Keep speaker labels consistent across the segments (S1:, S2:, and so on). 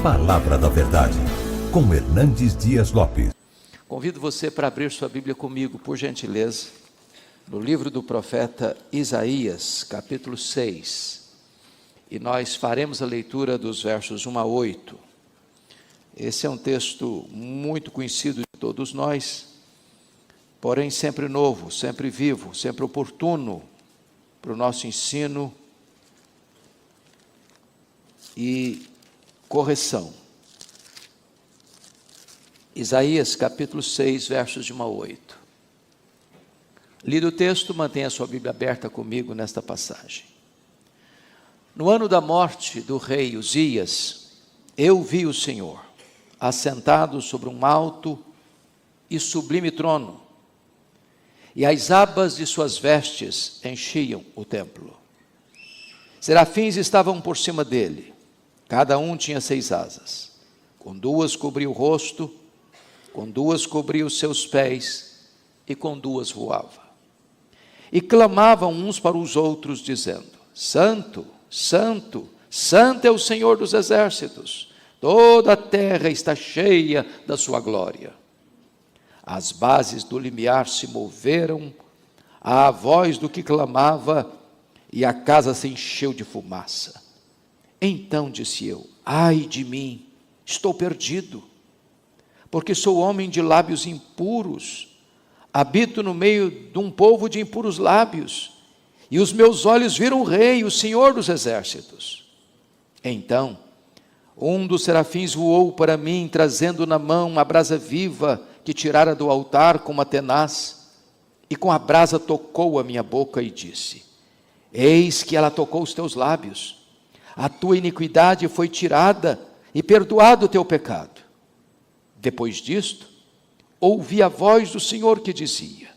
S1: Palavra da Verdade, com Hernandes Dias Lopes.
S2: Convido você para abrir sua Bíblia comigo, por gentileza, no livro do profeta Isaías, capítulo 6. E nós faremos a leitura dos versos 1 a 8. Esse é um texto muito conhecido de todos nós, porém sempre novo, sempre vivo, sempre oportuno para o nosso ensino e correção. Isaías capítulo 6, versos de 1 a 8. Lido o texto, mantenha a sua Bíblia aberta comigo nesta passagem. No ano da morte do rei Uzias, eu vi o Senhor, assentado sobre um alto e sublime trono, e as abas de suas vestes enchiam o templo. Serafins estavam por cima dele, cada um tinha 6 asas, com 2 cobria o rosto, com 2 cobria os seus pés, e com 2 voava. E clamavam uns para os outros, dizendo: Santo, Santo, Santo é o Senhor dos exércitos, toda a terra está cheia da sua glória. As bases do limiar se moveram à voz do que clamava, e a casa se encheu de fumaça. Então disse eu: ai de mim, estou perdido, porque sou homem de lábios impuros, habito no meio de um povo de impuros lábios, e os meus olhos viram o Rei, o Senhor dos exércitos. Então um dos serafins voou para mim, trazendo na mão uma brasa viva que tirara do altar com uma tenaz, e com a brasa tocou a minha boca e disse: eis que ela tocou os teus lábios, a tua iniquidade foi tirada e perdoado o teu pecado. Depois disto, ouvi a voz do Senhor que dizia: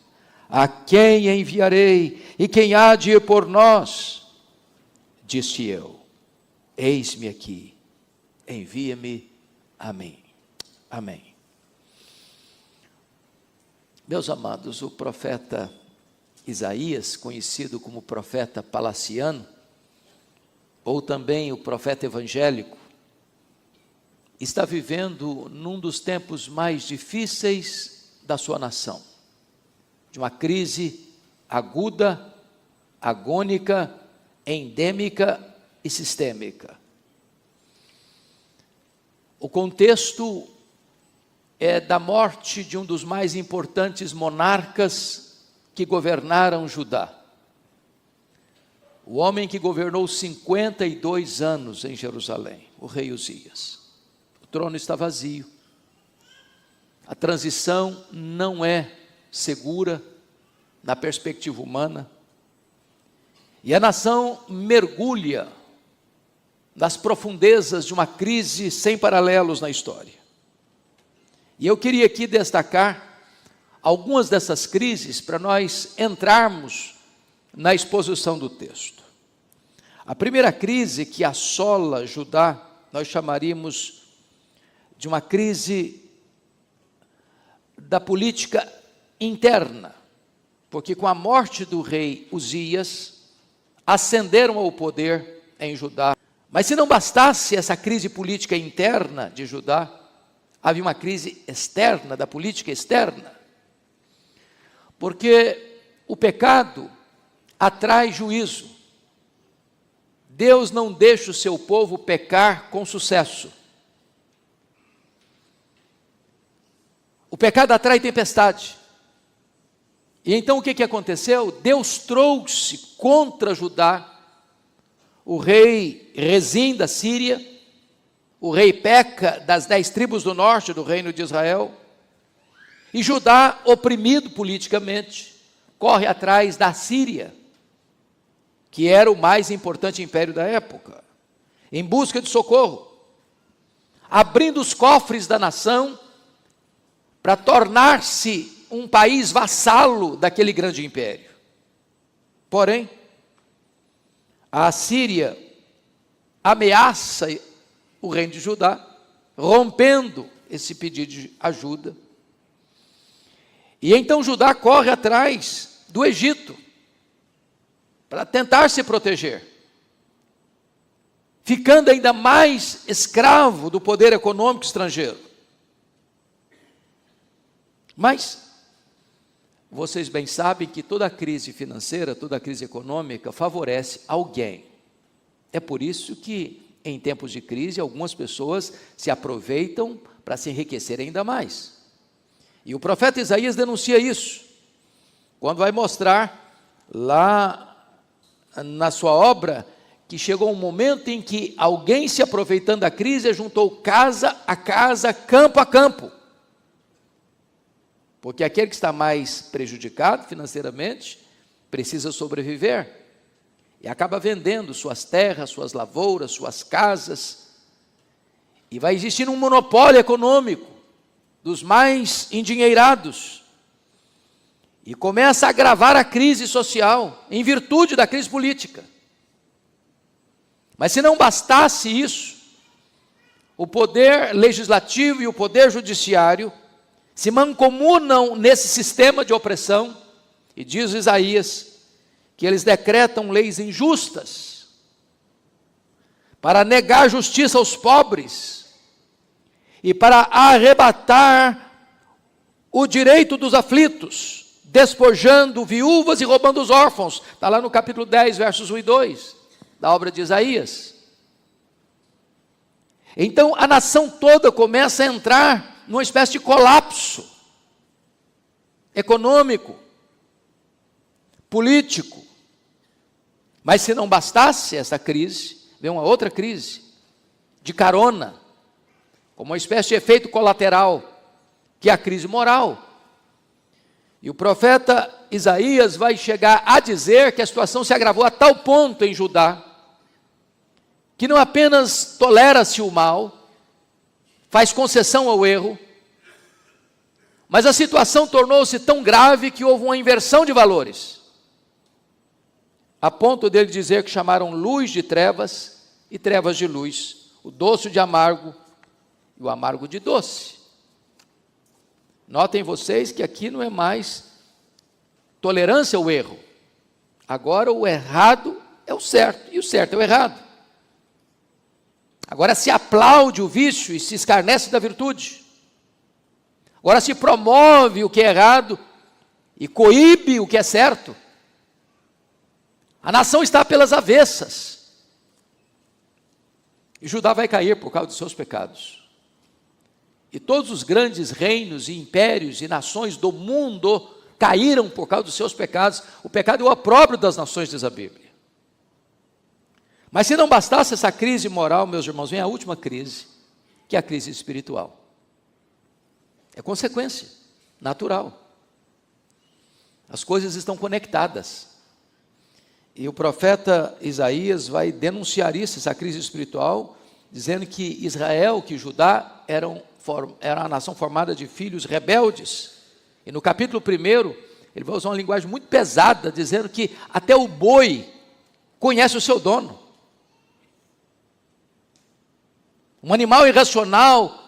S2: a quem enviarei, e quem há de ir por nós? Disse eu: eis-me aqui, envia-me a mim. Amém. Meus amados, o profeta Isaías, conhecido como profeta palaciano, ou também o profeta evangélico, está vivendo num dos tempos mais difíceis da sua nação, de uma crise aguda, agônica, endêmica e sistêmica. O contexto é da morte de um dos mais importantes monarcas que governaram Judá. O homem que governou 52 anos em Jerusalém, o rei Uzias. O trono está vazio. A transição não é segura na perspectiva humana. E a nação mergulha nas profundezas de uma crise sem paralelos na história. E eu queria aqui destacar algumas dessas crises para nós entrarmos na exposição do texto. A primeira crise que assola Judá, nós chamaríamos de uma crise da política interna, porque com a morte do rei Uzias, ascenderam ao poder em Judá. Mas se não bastasse essa crise política interna de Judá, havia uma crise externa, da política externa, porque o pecado atrai juízo. Deus não deixa o seu povo pecar com sucesso. O pecado atrai tempestade. E então o que aconteceu? Deus trouxe contra Judá o rei Rezim da Síria, o rei Peca das 10 tribos do norte do reino de Israel, e Judá, oprimido politicamente, corre atrás da Síria, que era o mais importante império da época, em busca de socorro, abrindo os cofres da nação para tornar-se um país vassalo daquele grande império. Porém, a Síria ameaça o reino de Judá, rompendo esse pedido de ajuda. E então Judá corre atrás do Egito, para tentar se proteger. ficando ainda mais escravo do poder econômico estrangeiro. Mas vocês bem sabem que toda crise financeira, toda crise econômica favorece alguém. É por isso que em tempos de crise algumas pessoas se aproveitam para se enriquecer ainda mais. E o profeta Isaías denuncia isso, quando vai mostrar lá na sua obra que chegou um momento em que alguém, se aproveitando da crise, juntou casa a casa, campo a campo. Porque aquele que está mais prejudicado financeiramente precisa sobreviver e acaba vendendo suas terras, suas lavouras, suas casas, e vai existir um monopólio econômico dos mais endinheirados, e começa a agravar a crise social em virtude da crise política. Mas se não bastasse isso, o poder legislativo e o poder judiciário se mancomunam nesse sistema de opressão, e diz Isaías que eles decretam leis injustas para negar justiça aos pobres e para arrebatar o direito dos aflitos, despojando viúvas e roubando os órfãos. Está lá no capítulo 10, versos 1 e 2, da obra de Isaías. Então a nação toda começa a entrar numa espécie de colapso econômico, político. Mas se não bastasse essa crise, vem uma outra crise, de carona, como uma espécie de efeito colateral, que é a crise moral. E o profeta Isaías vai chegar a dizer que a situação se agravou a tal ponto em Judá, que não apenas tolera-se o mal, faz concessão ao erro, mas a situação tornou-se tão grave que houve uma inversão de valores, a ponto dele dizer que chamaram luz de trevas e trevas de luz, o doce de amargo e o amargo de doce. Notem vocês que aqui não é mais tolerância ao erro, agora o errado é o certo e o certo é o errado. Agora se aplaude o vício e se escarnece da virtude. Agora se promove o que é errado e coíbe o que é certo. A nação está pelas avessas. E Judá vai cair por causa dos seus pecados. E todos os grandes reinos e impérios e nações do mundo caíram por causa dos seus pecados. O pecado é o opróbrio das nações, diz a Bíblia. Mas se não bastasse essa crise moral, meus irmãos, vem a última crise, que é a crise espiritual. É consequência natural. As coisas estão conectadas. E o profeta Isaías vai denunciar isso, essa crise espiritual, dizendo que Israel, que Judá, era uma nação formada de filhos rebeldes. E no capítulo 1, ele vai usar uma linguagem muito pesada, dizendo que até o boi conhece o seu dono. Um animal irracional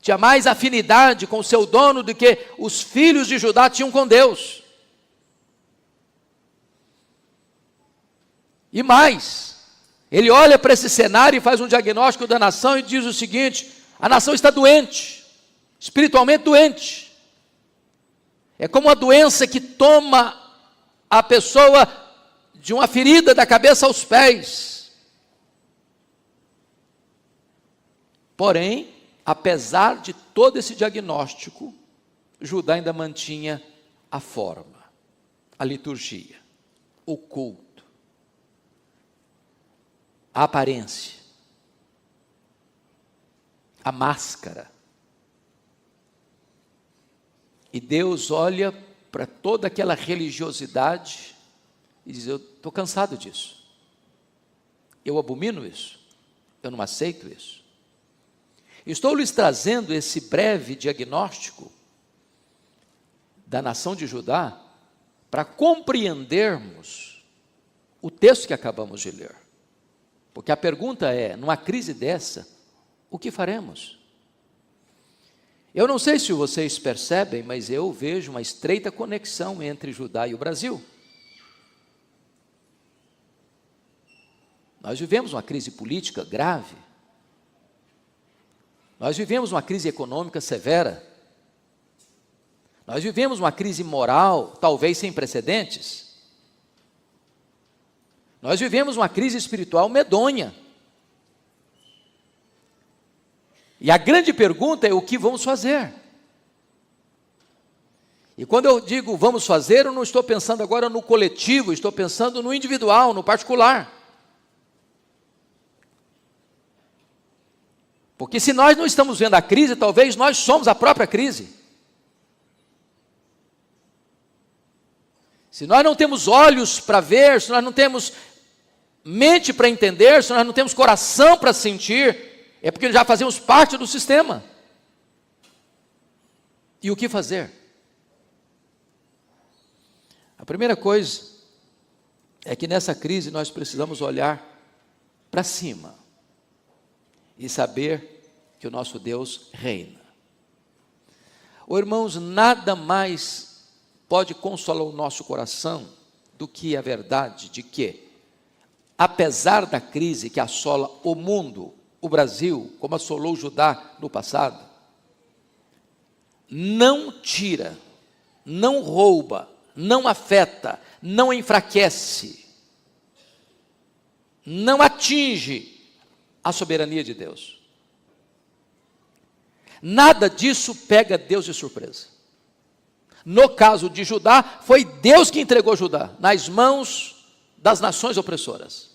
S2: tinha mais afinidade com o seu dono do que os filhos de Judá tinham com Deus. E mais, ele olha para esse cenário e faz um diagnóstico da nação e diz o seguinte: a nação está doente, espiritualmente doente. É como uma doença que toma a pessoa de uma ferida da cabeça aos pés. Porém, apesar de todo esse diagnóstico, Judá ainda mantinha a forma, a liturgia, o culto, a aparência, a máscara. E Deus olha para toda aquela religiosidade e diz: eu estou cansado disso, eu abomino isso, eu não aceito isso. Estou lhes trazendo esse breve diagnóstico da nação de Judá para compreendermos o texto que acabamos de ler. Porque a pergunta é, numa crise dessa, o que faremos? Eu não sei se vocês percebem, mas eu vejo uma estreita conexão entre Judá e o Brasil. Nós vivemos uma crise política grave. Nós vivemos uma crise econômica severa. Nós vivemos uma crise moral, talvez sem precedentes. Nós vivemos uma crise espiritual medonha. E a grande pergunta é o que vamos fazer? E quando eu digo vamos fazer, eu não estou pensando agora no coletivo, estou pensando no individual, no particular. Porque se nós não estamos vendo a crise, talvez nós somos a própria crise. Se nós não temos olhos para ver, se nós não temos mente para entender, se nós não temos coração para sentir, é porque já fazemos parte do sistema. E o que fazer? A primeira coisa é que nessa crise nós precisamos olhar para cima e saber que o nosso Deus reina. Irmãos, nada mais pode consolar o nosso coração do que a verdade de que, apesar da crise que assola o mundo, o Brasil, como assolou Judá no passado, não tira, não rouba, não afeta, não enfraquece, não atinge a soberania de Deus. Nada disso pega Deus de surpresa. No caso de Judá, foi Deus que entregou Judá nas mãos das nações opressoras.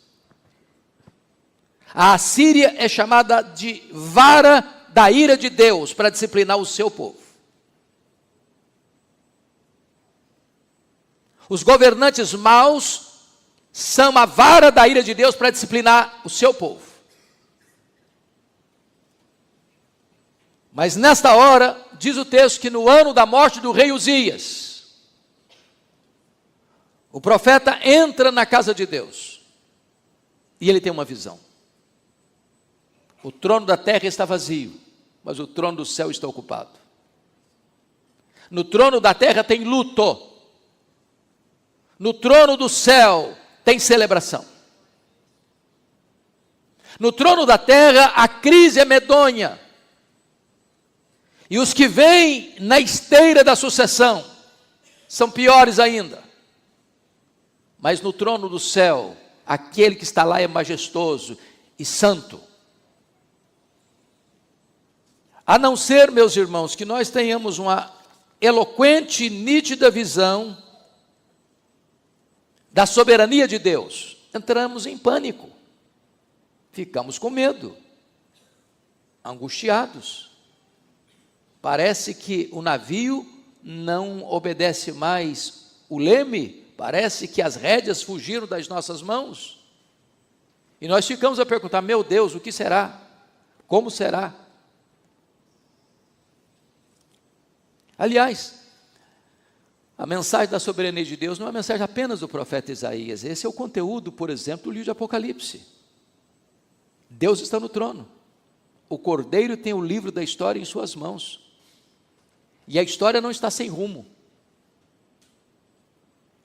S2: A Assíria é chamada de vara da ira de Deus para disciplinar o seu povo. Os governantes maus são a vara da ira de Deus para disciplinar o seu povo. Mas nesta hora, diz o texto que no ano da morte do rei Uzias, o profeta entra na casa de Deus e ele tem uma visão. O trono da terra está vazio, mas o trono do céu está ocupado. No trono da terra tem luto. No trono do céu tem celebração. No trono da terra a crise é medonha. E os que vêm na esteira da sucessão são piores ainda. Mas no trono do céu, aquele que está lá é majestoso e santo. A não ser, meus irmãos, que nós tenhamos uma eloquente e nítida visão da soberania de Deus, entramos em pânico, ficamos com medo, angustiados. Parece que o navio não obedece mais o leme, parece que as rédeas fugiram das nossas mãos. E nós ficamos a perguntar, meu Deus, o que será? Como será? Aliás, a mensagem da soberania de Deus não é uma mensagem apenas do profeta Isaías. Esse é o conteúdo, por exemplo, do livro de Apocalipse. Deus está no trono. O Cordeiro tem o livro da história em suas mãos. E a história não está sem rumo.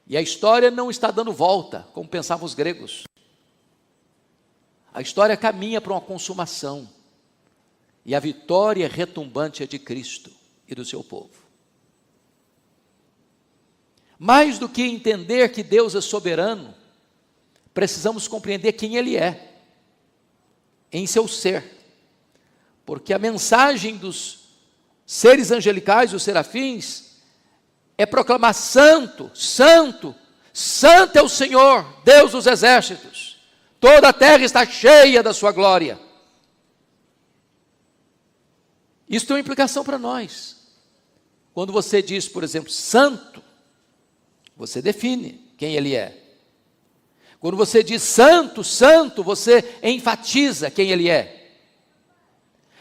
S2: E a história não está dando volta, como pensavam os gregos. A história caminha para uma consumação. E a vitória retumbante é de Cristo e do seu povo. Mais do que entender que Deus é soberano, precisamos compreender quem Ele é, em seu ser. Porque a mensagem dos seres angelicais, os serafins, é proclamar santo, santo, santo é o Senhor, Deus dos exércitos. Toda a terra está cheia da sua glória. Isso tem uma implicação para nós. Quando você diz, por exemplo, santo, você define quem Ele é. Quando você diz santo, santo, você enfatiza quem Ele é.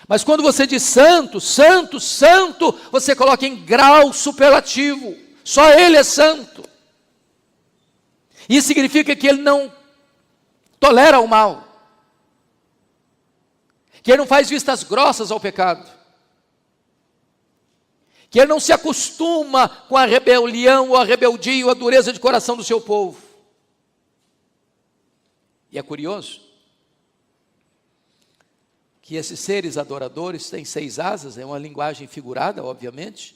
S2: Mas quando você diz santo, santo, santo, você coloca em grau superlativo. Só Ele é santo. Isso significa que Ele não tolera o mal. Que Ele não faz vistas grossas ao pecado. Que Ele não se acostuma com a rebelião, ou a rebeldia, ou a dureza de coração do seu povo. E é curioso que esses seres adoradores têm 6 asas, é uma linguagem figurada, obviamente,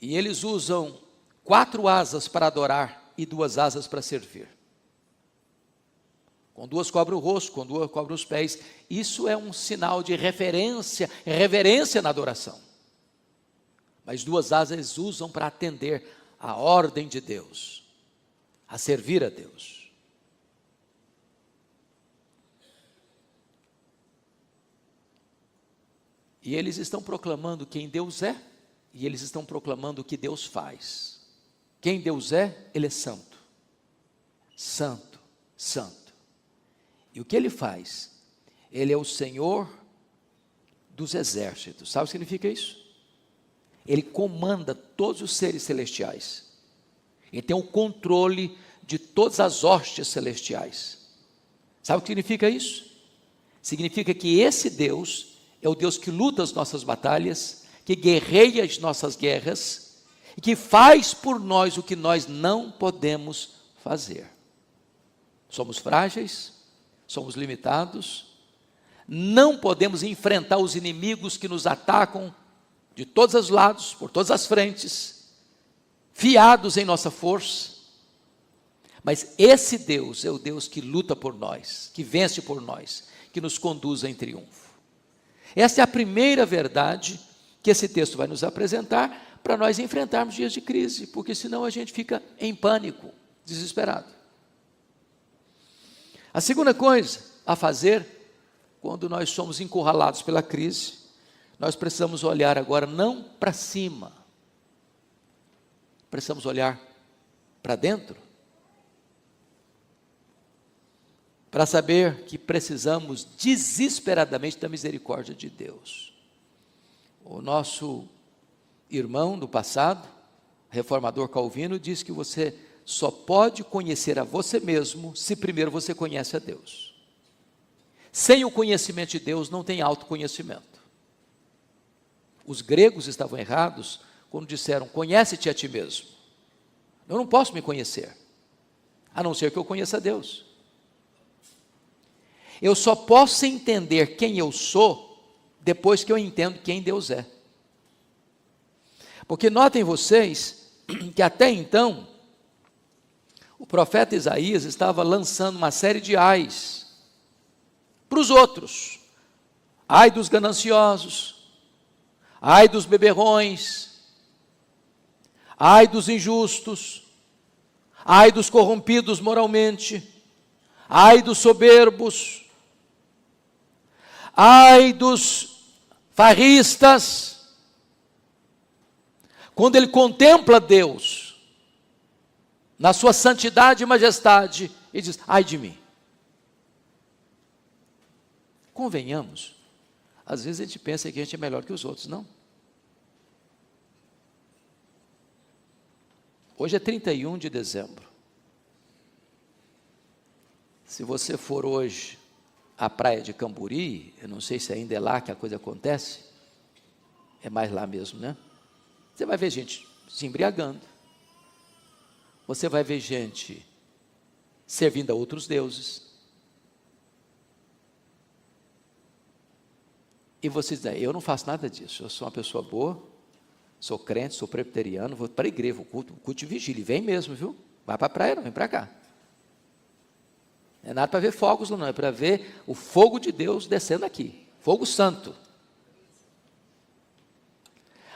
S2: e eles usam 4 asas para adorar e 2 asas para servir. Com 2 cobre o rosto, com 2 cobre os pés. Isso é um sinal de reverência na adoração. Mas 2 asas eles usam para atender a ordem de Deus, a servir a Deus. E eles estão proclamando quem Deus é, e eles estão proclamando o que Deus faz. Quem Deus é, Ele é santo. Santo, santo. E o que Ele faz? Ele é o Senhor dos exércitos. Sabe o que significa isso? Ele comanda todos os seres celestiais. Ele tem o controle de todas as hostes celestiais. Sabe o que significa isso? Significa que esse Deus é o Deus que luta as nossas batalhas, que guerreia as nossas guerras, e que faz por nós o que nós não podemos fazer. Somos frágeis, somos limitados, não podemos enfrentar os inimigos que nos atacam de todos os lados, por todas as frentes, fiados em nossa força, mas esse Deus é o Deus que luta por nós, que vence por nós, que nos conduz em triunfo. Essa é a primeira verdade que esse texto vai nos apresentar para nós enfrentarmos dias de crise, porque senão a gente fica em pânico, desesperado. A segunda coisa a fazer, quando nós somos encurralados pela crise, nós precisamos olhar agora não para cima, precisamos olhar para dentro, para saber que precisamos desesperadamente da misericórdia de Deus. O nosso irmão do passado, reformador Calvino, diz que você só pode conhecer a você mesmo se primeiro você conhece a Deus. Sem o conhecimento de Deus não tem autoconhecimento. Os gregos estavam errados quando disseram, conhece-te a ti mesmo. Eu não posso me conhecer, a não ser que eu conheça a Deus. Eu só posso entender quem eu sou depois que eu entendo quem Deus é. Porque notem vocês que até então, o profeta Isaías estava lançando uma série de ais para os outros. Ai dos gananciosos, ai dos beberrões, ai dos injustos, ai dos corrompidos moralmente, ai dos soberbos, ai dos farristas. Quando ele contempla Deus na sua santidade e majestade, ele diz, ai de mim. Convenhamos, às vezes a gente pensa que a gente é melhor que os outros, não? Hoje é 31 de dezembro. Se você for hoje à praia de Camburi, eu não sei se ainda é lá que a coisa acontece, é mais lá mesmo, né? Você vai ver gente se embriagando, você vai ver gente servindo a outros deuses, e você diz, eu não faço nada disso, eu sou uma pessoa boa, sou crente, sou presbiteriano, vou para a igreja, vou culto de vigília, e vem mesmo, viu? Vai para a praia, não vem para cá. Não é nada para ver fogos, não, é para ver o fogo de Deus descendo aqui, fogo santo.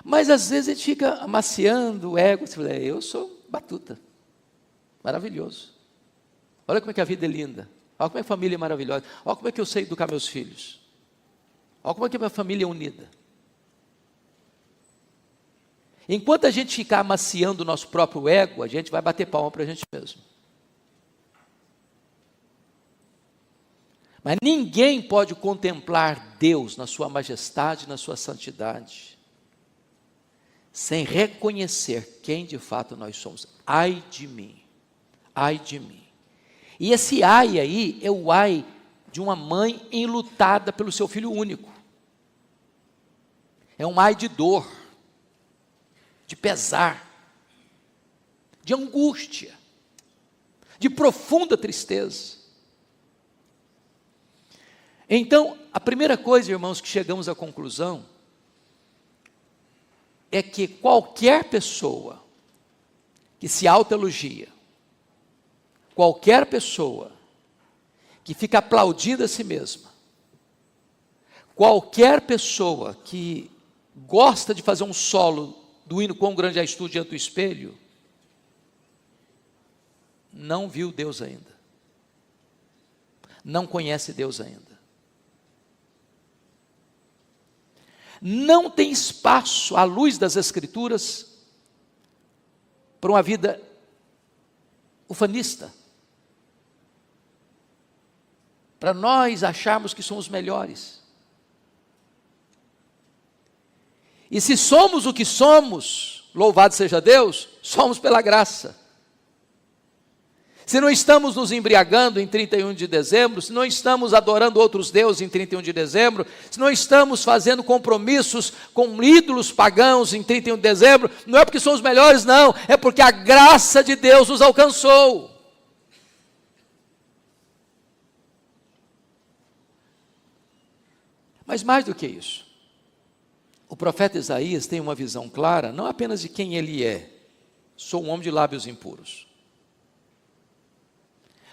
S2: Mas às vezes a gente fica amaciando o ego, você fala, eu sou batuta, maravilhoso. Olha como é que a vida é linda, olha como é que a família é maravilhosa, olha como é que eu sei educar meus filhos, olha como é que a minha família é unida. Enquanto a gente ficar amaciando o nosso próprio ego, a gente vai bater palma para a gente mesmo. Mas ninguém pode contemplar Deus na sua majestade, na sua santidade, sem reconhecer quem de fato nós somos. Ai de mim, ai de mim. E esse ai aí é o ai de uma mãe enlutada pelo seu filho único. É um ai de dor, de pesar, de angústia, de profunda tristeza. Então, a primeira coisa, irmãos, que chegamos à conclusão é que qualquer pessoa que se autoelogia, qualquer pessoa que fica aplaudindo a si mesma, qualquer pessoa que gosta de fazer um solo do hino Quão Grande És Tu diante do espelho, não viu Deus ainda, não conhece Deus ainda. Não tem espaço, à luz das Escrituras, para uma vida ufanista, para nós acharmos que somos melhores. E se somos o que somos, louvado seja Deus, somos pela graça. Se não estamos nos embriagando em 31 de dezembro, se não estamos adorando outros deuses em 31 de dezembro, se não estamos fazendo compromissos com ídolos pagãos em 31 de dezembro, não é porque somos melhores, não, é porque a graça de Deus nos alcançou. Mas mais do que isso, o profeta Isaías tem uma visão clara, não apenas de quem ele é, sou um homem de lábios impuros,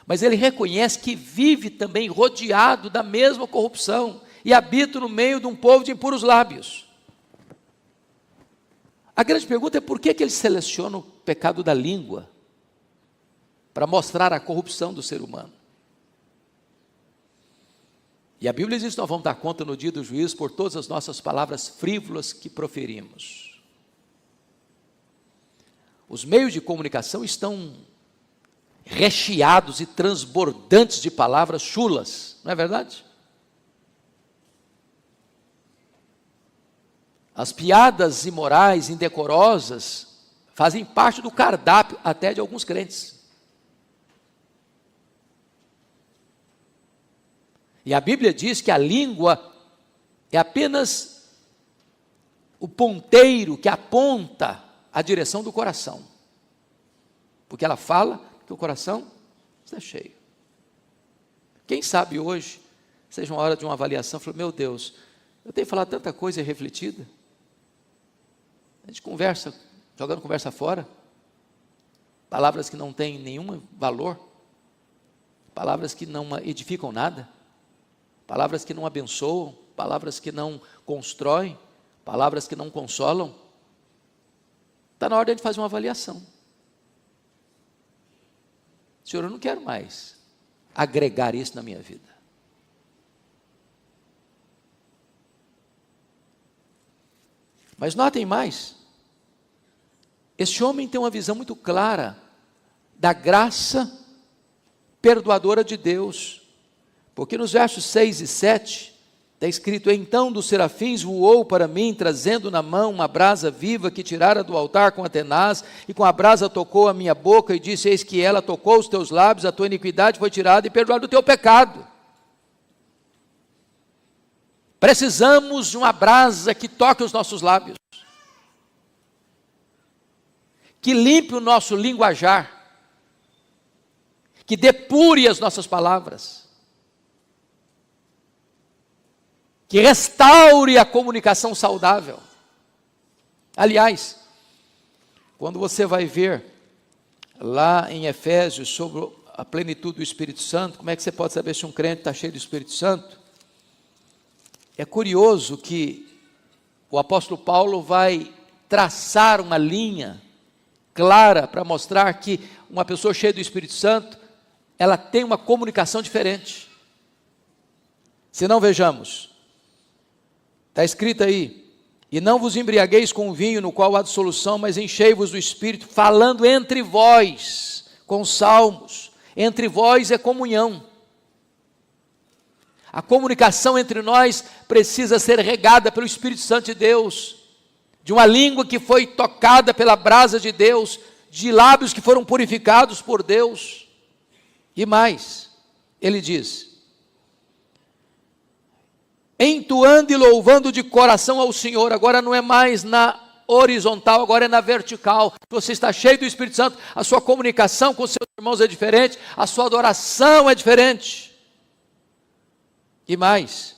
S2: mas ele reconhece que vive também rodeado da mesma corrupção e habita no meio de um povo de impuros lábios. A grande pergunta é por que ele seleciona o pecado da língua para mostrar a corrupção do ser humano. E a Bíblia diz que nós vamos dar conta no dia do juízo por todas as nossas palavras frívolas que proferimos. Os meios de comunicação estão recheados e transbordantes de palavras chulas, não é verdade? As piadas imorais, indecorosas, fazem parte do cardápio até de alguns crentes. E a Bíblia diz que a língua é apenas o ponteiro que aponta a direção do coração, porque ela fala que o coração está cheio. Quem sabe hoje seja uma hora de uma avaliação, falou, meu Deus, eu tenho falado tanta coisa refletida, a gente conversa, jogando conversa fora, palavras que não têm nenhum valor, palavras que não edificam nada, palavras que não abençoam, palavras que não constroem, palavras que não consolam. Está na hora de a gente fazer uma avaliação. Senhor, eu não quero mais agregar isso na minha vida. Mas notem mais, esse homem tem uma visão muito clara da graça perdoadora de Deus, porque nos versos 6 e 7, está escrito, então dos serafins voou para mim, trazendo na mão uma brasa viva que tirara do altar com a tenaz, e com a brasa tocou a minha boca, e disse, eis que ela tocou os teus lábios, a tua iniquidade foi tirada e perdoado o teu pecado. Precisamos de uma brasa que toque os nossos lábios, que limpe o nosso linguajar, que depure as nossas palavras, que restaure a comunicação saudável. Aliás, quando você vai ver lá em Efésios sobre a plenitude do Espírito Santo, como é que você pode saber se um crente está cheio do Espírito Santo? É curioso que o apóstolo Paulo vai traçar uma linha clara para mostrar que uma pessoa cheia do Espírito Santo, ela tem uma comunicação diferente. Se não, vejamos, está escrito aí, e não vos embriagueis com vinho no qual há dissolução, mas enchei-vos do Espírito, falando entre vós, com salmos. Entre vós é comunhão. A comunicação entre nós precisa ser regada pelo Espírito Santo de Deus, de uma língua que foi tocada pela brasa de Deus, de lábios que foram purificados por Deus. E mais, ele diz, entoando e louvando de coração ao Senhor. Agora não é mais na horizontal, agora é na vertical. Você está cheio do Espírito Santo, a sua comunicação com seus irmãos é diferente, a sua adoração é diferente. E mais,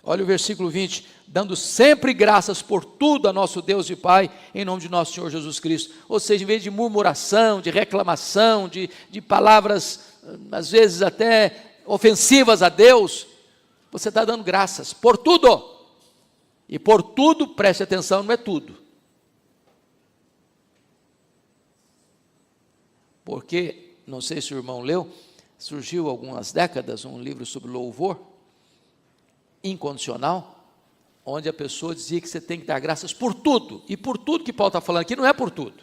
S2: olha o versículo 20, dando sempre graças por tudo a nosso Deus e Pai, em nome de nosso Senhor Jesus Cristo. Ou seja, em vez de murmuração, de reclamação, de palavras, às vezes até ofensivas a Deus, você está dando graças por tudo. E por tudo, preste atenção, não é tudo. Porque, não sei se o irmão leu, surgiu há algumas décadas um livro sobre louvor incondicional, onde a pessoa dizia que você tem que dar graças por tudo, e por tudo que Paulo está falando aqui não é por tudo,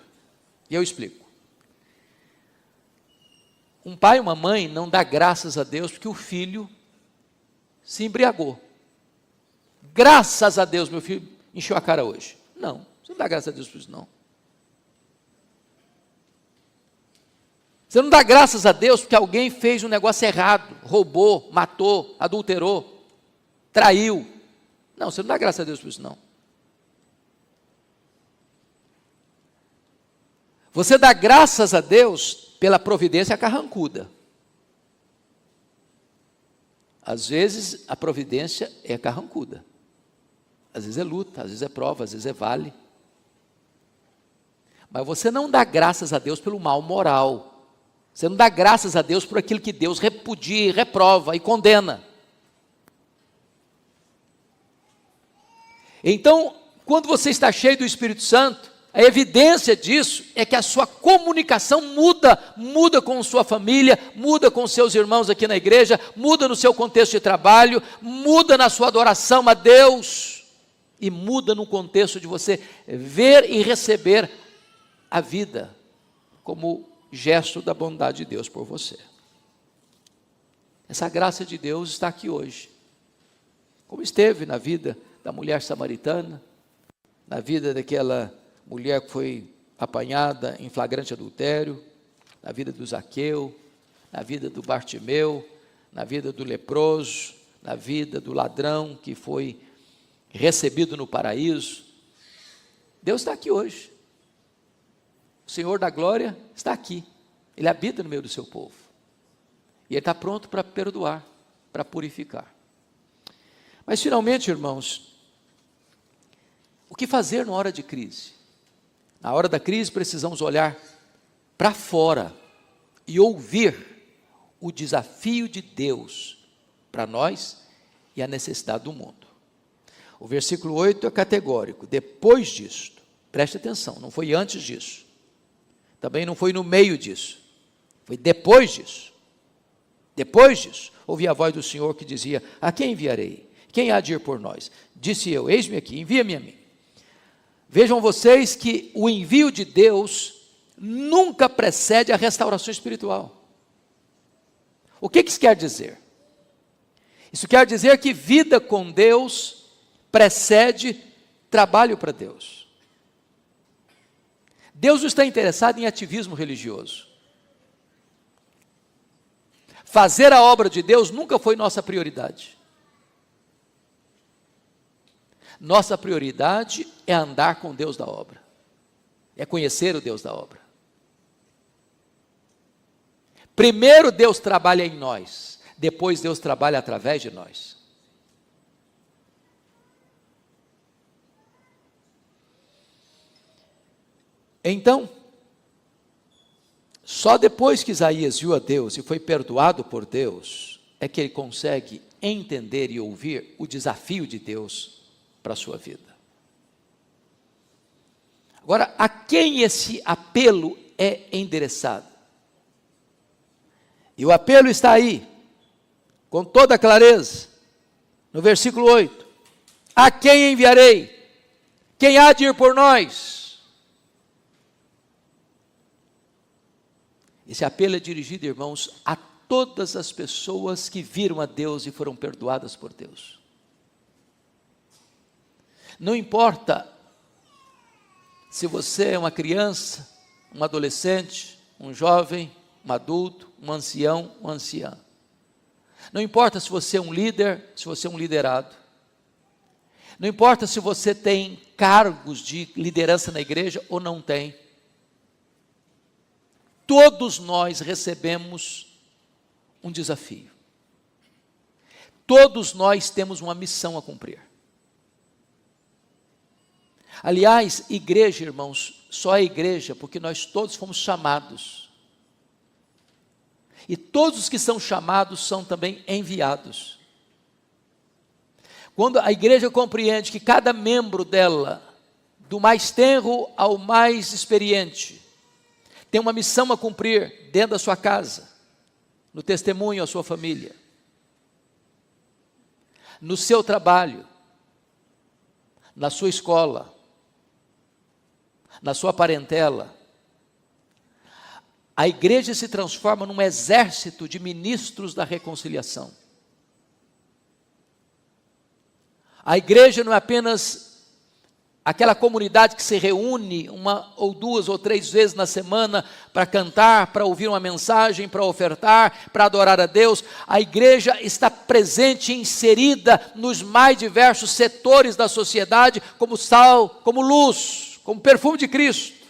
S2: e eu explico. Um pai e uma mãe não dá graças a Deus porque o filho se embriagou. Graças a Deus meu filho encheu a cara hoje. Não, você não dá graças a Deus por isso não. Você não dá graças a Deus porque alguém fez um negócio errado, roubou, matou, adulterou, traiu. Não, você não dá graças a Deus por isso não. Você dá graças a Deus pela providência carrancuda. Às vezes a providência é carrancuda. Às vezes é luta, às vezes é prova, às vezes é vale. Mas você não dá graças a Deus pelo mal moral. Você não dá graças a Deus por aquilo que Deus repudia, reprova e condena. Então, quando você está cheio do Espírito Santo, a evidência disso é que a sua comunicação muda com sua família, muda com seus irmãos aqui na igreja, muda no seu contexto de trabalho, muda na sua adoração a Deus, e muda no contexto de você ver e receber a vida como gesto da bondade de Deus por você. Essa graça de Deus está aqui hoje, como esteve na vida da mulher samaritana, na vida daquela mulher que foi apanhada em flagrante adultério, na vida do Zaqueu, na vida do Bartimeu, na vida do leproso, na vida do ladrão que foi recebido no paraíso. Deus está aqui hoje. O Senhor da glória está aqui. Ele habita no meio do seu povo. E Ele está pronto para perdoar, para purificar. Mas finalmente, irmãos, o que fazer na hora de crise? Na hora da crise precisamos olhar para fora e ouvir o desafio de Deus para nós e a necessidade do mundo. O versículo 8 é categórico. Depois disto, preste atenção, não foi antes disso, também não foi no meio disso, foi depois disso. Depois disso, ouvi a voz do Senhor que dizia: a quem enviarei? Quem há de ir por nós? Disse eu: eis-me aqui, envia-me a mim. Vejam vocês que o envio de Deus nunca precede a restauração espiritual. O que isso quer dizer? Isso quer dizer que vida com Deus precede trabalho para Deus. Deus não está interessado em ativismo religioso. Fazer a obra de Deus nunca foi nossa prioridade. Nossa prioridade é andar com Deus da obra, é conhecer o Deus da obra. Primeiro Deus trabalha em nós, depois Deus trabalha através de nós. Então, só depois que Isaías viu a Deus e foi perdoado por Deus, é que ele consegue entender e ouvir o desafio de Deus para a sua vida. Agora, a quem esse apelo é endereçado? E o apelo está aí, com toda clareza, no versículo 8: a quem enviarei? Quem há de ir por nós? Esse apelo é dirigido, irmãos, a todas as pessoas que viram a Deus e foram perdoadas por Deus. Não importa se você é uma criança, um adolescente, um jovem, um adulto, um ancião, uma anciã. Não importa se você é um líder, se você é um liderado. Não importa se você tem cargos de liderança na igreja ou não tem. Todos nós recebemos um desafio. Todos nós temos uma missão a cumprir. Aliás, igreja, irmãos, só é igreja porque nós todos fomos chamados. E todos os que são chamados são também enviados. Quando a igreja compreende que cada membro dela, do mais tenro ao mais experiente, tem uma missão a cumprir dentro da sua casa, no testemunho à sua família, no seu trabalho, na sua escola, na sua parentela, a igreja se transforma num exército de ministros da reconciliação. A igreja não é apenas aquela comunidade que se reúne uma ou duas ou três vezes na semana para cantar, para ouvir uma mensagem, para ofertar, para adorar a Deus. A igreja está presente, inserida nos mais diversos setores da sociedade, como sal, como luz, como perfume de Cristo,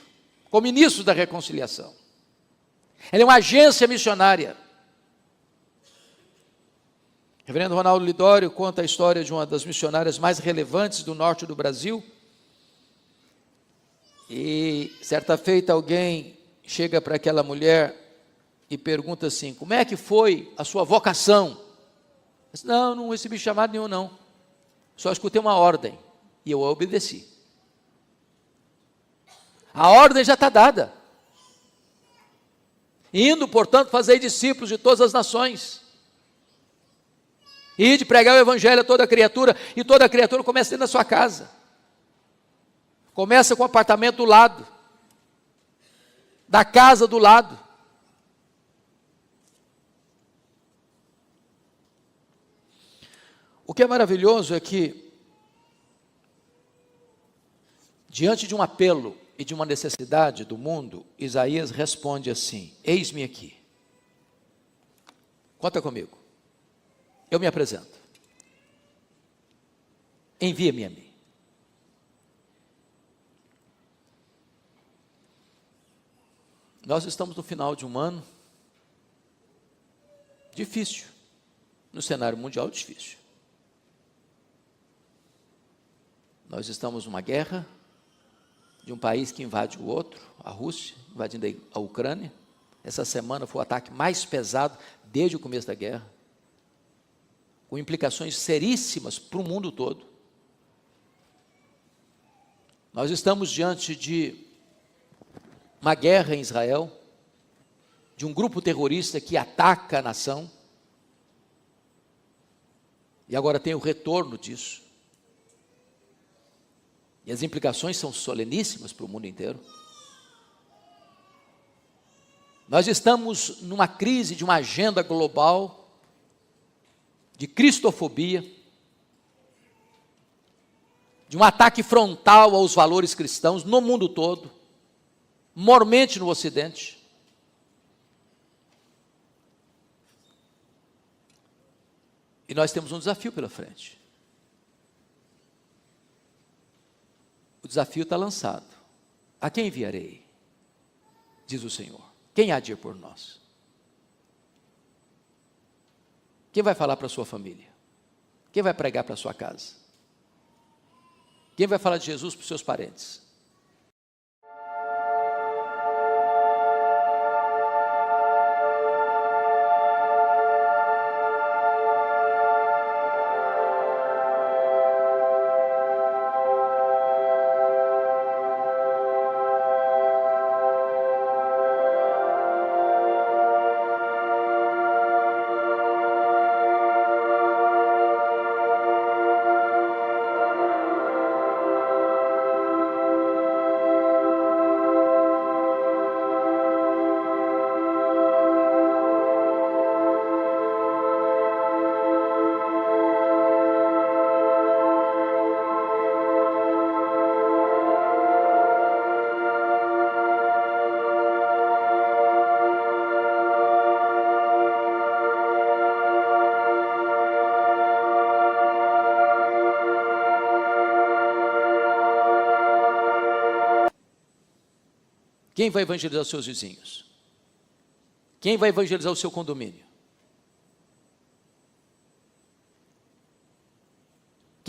S2: como ministro da reconciliação. Ela é uma agência missionária. Reverendo Ronaldo Lidório conta a história de uma das missionárias mais relevantes do norte do Brasil. E certa feita alguém chega para aquela mulher e pergunta assim: como é que foi a sua vocação? Ela disse: não recebi chamado nenhum não, só escutei uma ordem e eu a obedeci. A ordem já está dada. Indo, portanto, fazei discípulos de todas as nações. E de pregar o evangelho a toda criatura, e toda criatura começa dentro da sua casa. Começa com o apartamento do lado, da casa do lado. O que é maravilhoso é que, diante de um apelo e de uma necessidade do mundo, Isaías responde assim: eis-me aqui. Conta comigo. Eu me apresento. Envia-me a mim. Nós estamos no final de um ano difícil, no cenário mundial difícil. Nós estamos numa guerra de um país que invade o outro, a Rússia, invadindo a Ucrânia. Essa semana foi o ataque mais pesado desde o começo da guerra, com implicações seríssimas para o mundo todo. Nós estamos diante de uma guerra em Israel, de um grupo terrorista que ataca a nação, e agora tem o retorno disso. E as implicações são soleníssimas para o mundo inteiro. Nós estamos numa crise de uma agenda global, de cristofobia, de um ataque frontal aos valores cristãos no mundo todo, mormente no Ocidente. E nós temos um desafio pela frente. O desafio está lançado. A quem enviarei? Diz o Senhor. Quem há de ir por nós? Quem vai falar para a sua família? Quem vai pregar para a sua casa? Quem vai falar de Jesus para os seus parentes? Quem vai evangelizar os seus vizinhos? Quem vai evangelizar o seu condomínio?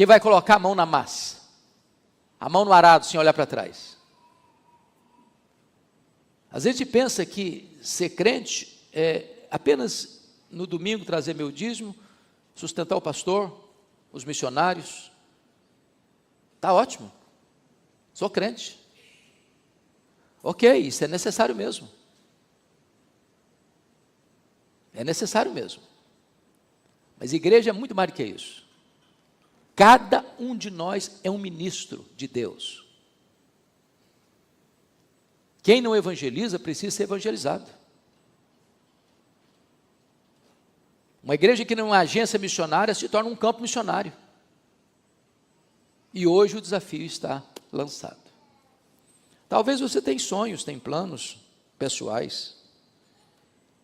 S2: Quem vai colocar a mão na massa, a mão no arado sem olhar para trás. Às vezes a gente pensa que ser crente é apenas no domingo trazer meu dízimo, sustentar o pastor, os missionários. Está ótimo, sou crente. Ok, isso é necessário mesmo. É necessário mesmo. Mas igreja é muito mais do que isso. Cada um de nós é um ministro de Deus. Quem não evangeliza precisa ser evangelizado. Uma igreja que não é uma agência missionária se torna um campo missionário. E hoje o desafio está lançado. Talvez você tenha sonhos, tenha planos pessoais.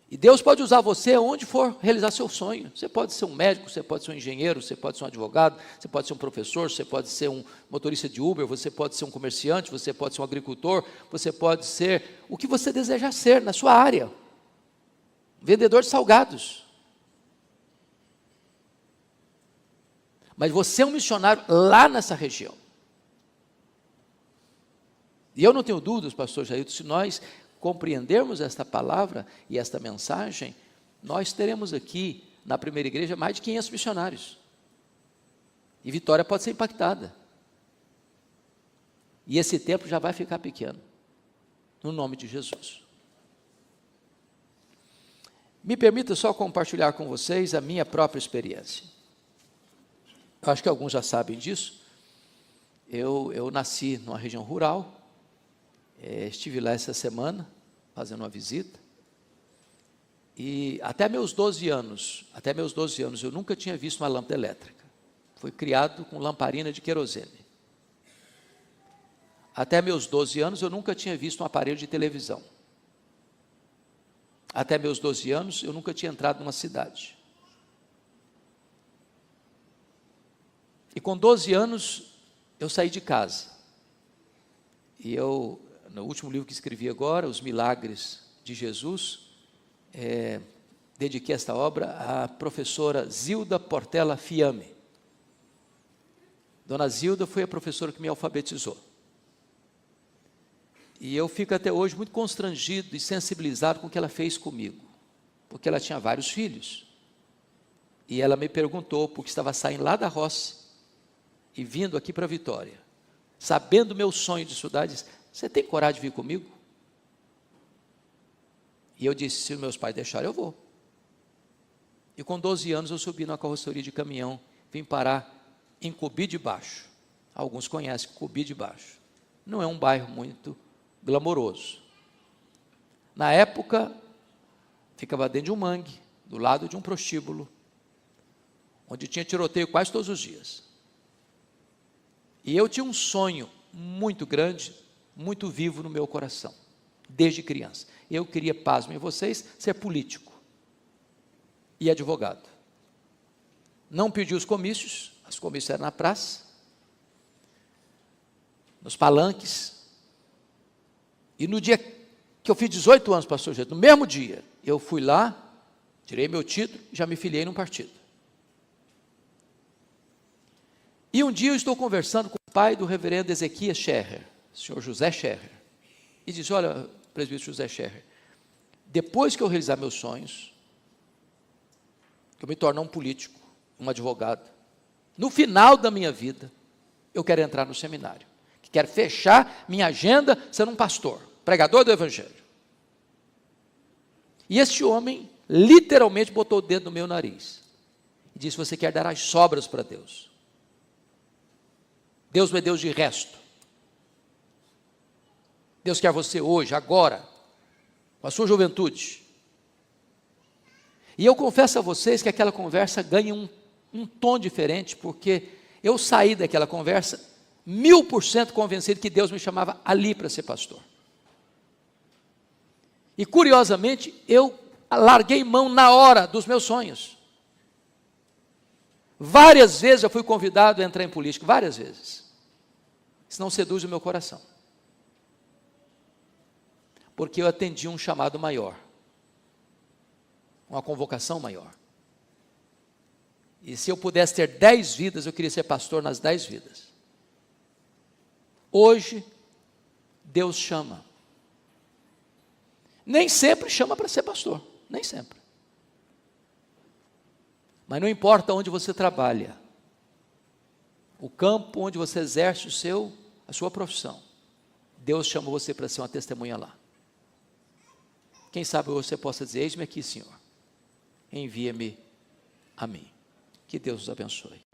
S2: E Deus pode usar você onde for realizar seu sonho. Você pode ser um médico, você pode ser um engenheiro, você pode ser um advogado, você pode ser um professor, você pode ser um motorista de Uber, você pode ser um comerciante, você pode ser um agricultor, você pode ser o que você deseja ser na sua área. Vendedor de salgados. Mas você é um missionário lá nessa região. E eu não tenho dúvidas, pastor Jailton, se nós compreendermos esta palavra e esta mensagem, nós teremos aqui, na primeira igreja, mais de 500 missionários. E Vitória pode ser impactada. E esse tempo já vai ficar pequeno. No nome de Jesus. Me permita só compartilhar com vocês a minha própria experiência. Eu acho que alguns já sabem disso. Eu nasci numa região rural. Estive lá essa semana, fazendo uma visita, e até meus 12 anos, eu nunca tinha visto uma lâmpada elétrica. Fui criado com lamparina de querosene. Até meus 12 anos, eu nunca tinha visto um aparelho de televisão. Até meus 12 anos, eu nunca tinha entrado numa cidade. E com 12 anos, eu saí de casa. E eu, no último livro que escrevi agora, Os Milagres de Jesus, dediquei esta obra à professora Zilda Portela Fiame. Dona Zilda foi a professora que me alfabetizou. E eu fico até hoje muito constrangido e sensibilizado com o que ela fez comigo, porque ela tinha vários filhos. E ela me perguntou, porque estava saindo lá da roça e vindo aqui para Vitória, sabendo o meu sonho de estudar, disse: você tem coragem de vir comigo? E eu disse: se os meus pais deixarem, eu vou. E com 12 anos eu subi numa carroceria de caminhão, vim parar em Cubi de Baixo. Alguns conhecem Cubi de Baixo. Não é um bairro muito glamouroso. Na época, ficava dentro de um mangue, do lado de um prostíbulo, onde tinha tiroteio quase todos os dias. E eu tinha um sonho muito grande, muito vivo no meu coração, desde criança. Eu queria, pasmem vocês, ser político e advogado. Não pedi os comícios eram na praça, nos palanques. E no dia que eu fiz 18 anos, pastor Jailton, no mesmo dia, eu fui lá, tirei meu título e já me filiei num partido. E um dia eu estou conversando com o pai do reverendo Ezequias Scherrer, o senhor José Scherrer, e disse: olha, presbítero José Scherrer, depois que eu realizar meus sonhos, que eu me tornar um político, um advogado, no final da minha vida, eu quero entrar no seminário, que quero fechar minha agenda sendo um pastor, pregador do evangelho. E este homem literalmente botou o dedo no meu nariz e disse: você quer dar as sobras para Deus. Deus não é Deus de resto. Deus quer você hoje, agora, com a sua juventude. E eu confesso a vocês que aquela conversa ganha um tom diferente, porque eu saí daquela conversa 1000% convencido que Deus me chamava ali para ser pastor. E curiosamente, eu larguei mão na hora dos meus sonhos. Várias vezes eu fui convidado a entrar em política, várias vezes. Isso não seduz o meu coração. Porque eu atendi um chamado maior. Uma convocação maior. E se eu pudesse ter 10 vidas, eu queria ser pastor nas 10 vidas. Hoje, Deus chama. Nem sempre chama para ser pastor, nem sempre. Mas não importa onde você trabalha, o campo onde você exerce a sua profissão, Deus chama você para ser uma testemunha lá. Quem sabe você possa dizer: eis-me aqui, Senhor, envia-me a mim. Que Deus os abençoe.